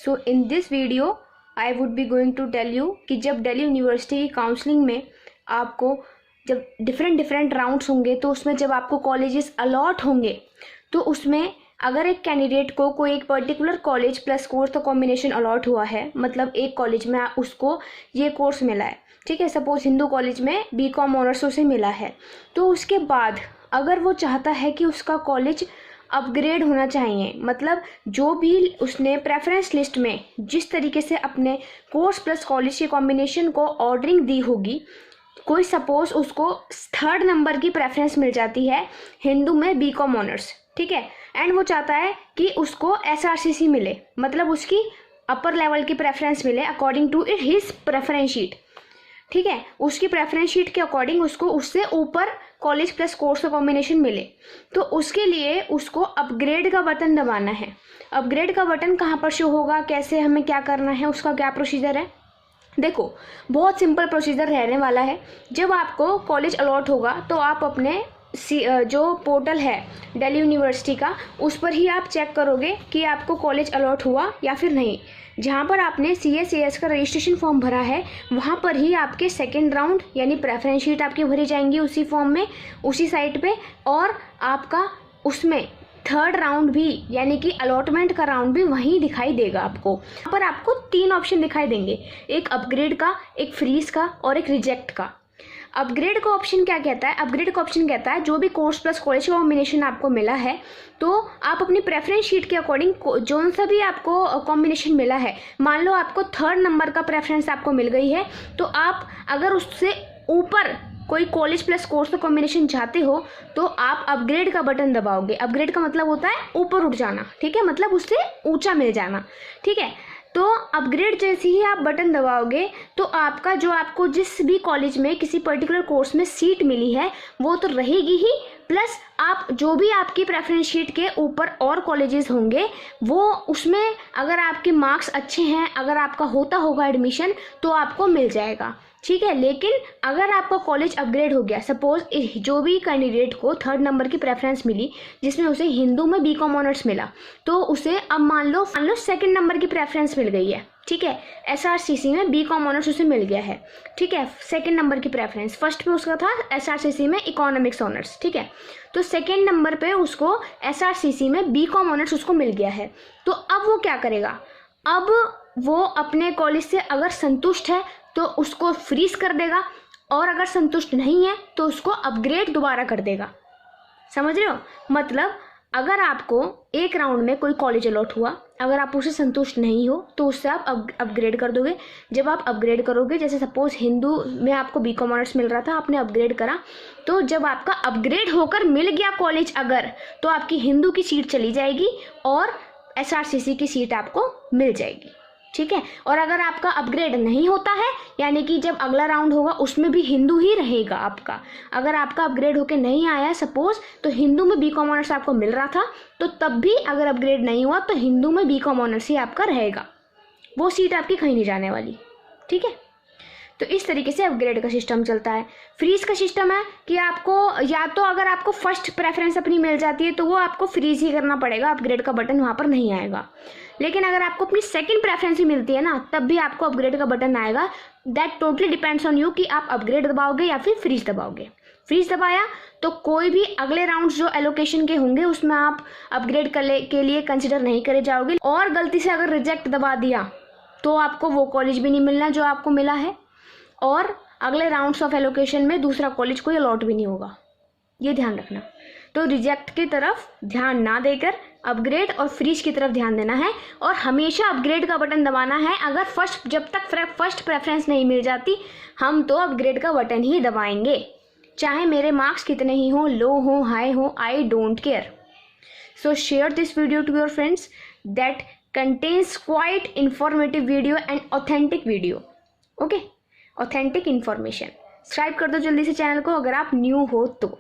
So in this video I would be going to tell you कि जब Delhi university की counselling में आपको जब डिफरेंट राउंड्स होंगे तो उसमें जब आपको कॉलेजेस अलॉट होंगे तो उसमें अगर एक कैंडिडेट को कोई एक पर्टिकुलर कॉलेज प्लस कोर्स का कॉम्बिनेशन अलॉट हुआ है, मतलब एक कॉलेज में उसको ये कोर्स मिला है, ठीक है, सपोज हिंदू कॉलेज में बीकॉम ऑनर्स उसे मिला है, तो उसके बाद अगर वो चाहता है कि उसका कॉलेज अपग्रेड होना चाहिए, मतलब जो भी उसने प्रेफरेंस लिस्ट में जिस तरीके से अपने कोर्स प्लस कॉलेज के कॉम्बिनेशन को ऑर्डरिंग दी होगी, कोई सपोज उसको 3rd नंबर की प्रेफरेंस मिल जाती है हिंदू में बीकॉम ऑनर्स, ठीक है, एंड वो चाहता है कि उसको SRCC मिले, मतलब उसकी अपर लेवल की प्रेफरेंस मिले according to his preference sheet, ठीक है, उसकी प्रेफरेंस शीट के अकॉर्डिंग उसको उससे ऊपर कॉलेज प्लस कोर्स का कॉम्बिनेशन मिले, तो उसके लिए उसको अपग्रेड का बटन दबाना है। अपग्रेड का बटन कहाँ पर शो होगा, कैसे, हमें क्या करना है, उसका क्या प्रोसीजर है? देखो, बहुत सिंपल प्रोसीजर रहने वाला है। जब आपको कॉलेज अलॉट होगा तो आप अपने जो पोर्टल है दिल्ली यूनिवर्सिटी का, उस पर ही आप चेक करोगे कि आपको कॉलेज अलॉट हुआ या फिर नहीं। जहाँ पर आपने CA/CS का रजिस्ट्रेशन फॉर्म भरा है वहाँ पर ही आपके सेकेंड राउंड यानी प्रेफरेंस शीट आपकी भरी जाएंगी उसी फॉर्म में, उसी साइट पे, और आपका उसमें 3rd राउंड भी यानी कि अलॉटमेंट का राउंड भी वहीं दिखाई देगा आपको। यहाँ पर आपको 3 ऑप्शन दिखाई देंगे, एक अपग्रेड का, एक फ्रीज का और एक रिजेक्ट का। अपग्रेड का ऑप्शन क्या कहता है? अपग्रेड का ऑप्शन कहता है जो भी कोर्स प्लस कॉलेज का कॉम्बिनेशन आपको मिला है, तो आप अपनी प्रेफरेंस शीट के अकॉर्डिंग जो सा भी आपको कॉम्बिनेशन मिला है, मान लो आपको 3rd नंबर का प्रेफरेंस आपको मिल गई है, तो आप अगर उससे ऊपर कोई कॉलेज प्लस कोर्स का कॉम्बिनेशन चाहते हो तो आप अपग्रेड का बटन दबाओगे। अपग्रेड का मतलब होता है ऊपर उठ जाना, ठीक है, मतलब उससे ऊंचा मिल जाना, ठीक है। तो अपग्रेड जैसे ही आप बटन दबाओगे तो आपका जो आपको जिस भी कॉलेज में किसी पर्टिकुलर कोर्स में सीट मिली है वो तो रहेगी ही, प्लस आप जो भी आपकी प्रेफरेंस शीट के ऊपर और कॉलेजेस होंगे वो उसमें अगर आपके मार्क्स अच्छे हैं, अगर आपका होता होगा एडमिशन तो आपको मिल जाएगा, ठीक है। लेकिन अगर आपका कॉलेज अपग्रेड हो गया, सपोज जो भी कैंडिडेट को 3rd नंबर की प्रेफरेंस मिली जिसमें उसे हिंदू में बीकॉम ऑनर्स मिला, तो उसे अब मान लो 2nd नंबर की प्रेफरेंस मिल गई है, ठीक है, SRCC में बीकॉम ऑनर्स उसे मिल गया है, ठीक है, 2nd नंबर की प्रेफरेंस, फर्स्ट पे उसका था SRCC में इकोनॉमिक्स ऑनर्स, ठीक है, तो 2nd नंबर पे उसको SRCC में बीकॉम ऑनर्स उसको मिल गया है। तो अब वो क्या करेगा? अब वो अपने कॉलेज से अगर संतुष्ट है तो उसको फ्रीज कर देगा, और अगर संतुष्ट नहीं है तो उसको अपग्रेड दोबारा कर देगा। समझ रहे हो? मतलब अगर आपको एक राउंड में कोई कॉलेज अलॉट हुआ, अगर आप उससे संतुष्ट नहीं हो तो उससे आप अपग्रेड कर दोगे। जब आप अपग्रेड करोगे, जैसे सपोज हिंदू में आपको बीकॉम ऑनर्स मिल रहा था, आपने अपग्रेड करा, तो जब आपका अपग्रेड होकर मिल गया कॉलेज अगर, तो आपकी हिंदू की सीट चली जाएगी और SRCC की सीट आपको मिल जाएगी, ठीक है। और अगर आपका अपग्रेड नहीं होता है, यानी कि जब अगला राउंड होगा उसमें भी हिंदू ही रहेगा आपका, अगर आपका अपग्रेड होके नहीं आया सपोज, तो हिंदू में बीकॉम ऑनर्स आपको मिल रहा था, तो तब भी अगर अपग्रेड नहीं हुआ तो हिंदू में बीकॉम ऑनर्स ही आपका रहेगा, वो सीट आपकी कहीं नहीं जाने वाली, ठीक है। तो इस तरीके से अपग्रेड का सिस्टम चलता है। फ्रीज का सिस्टम है कि आपको या तो अगर आपको फर्स्ट प्रेफरेंस अपनी मिल जाती है तो वो आपको फ्रीज ही करना पड़ेगा, अपग्रेड का बटन वहाँ पर नहीं आएगा। लेकिन अगर आपको अपनी सेकंड प्रेफरेंस ही मिलती है ना, तब भी आपको अपग्रेड का बटन आएगा। That totally depends on you कि आप अपग्रेड दबाओगे या फिर फ्रीज दबाओगे। फ्रीज दबाया तो कोई भी अगले राउंड जो एलोकेशन के होंगे उसमें आप अपग्रेड के लिए कंसिडर नहीं करे जाओगे, और गलती से अगर रिजेक्ट दबा दिया तो आपको वो कॉलेज भी नहीं मिलना जो आपको मिला है, और अगले राउंड्स ऑफ एलोकेशन में दूसरा कॉलेज कोई अलॉट भी नहीं होगा, ये ध्यान रखना। तो रिजेक्ट की तरफ ध्यान ना देकर अपग्रेड और फ्रीज की तरफ ध्यान देना है, और हमेशा अपग्रेड का बटन दबाना है। अगर जब तक फर्स्ट प्रेफरेंस नहीं मिल जाती हम तो अपग्रेड का बटन ही दबाएंगे, चाहे मेरे मार्क्स कितने ही हों, लो हो हाई हो, I don't care. So share this video to your friends that contains quite informative video and authentic video, okay, authentic information. Subscribe कर दो जल्दी से चैनल को अगर आप न्यू हो तो।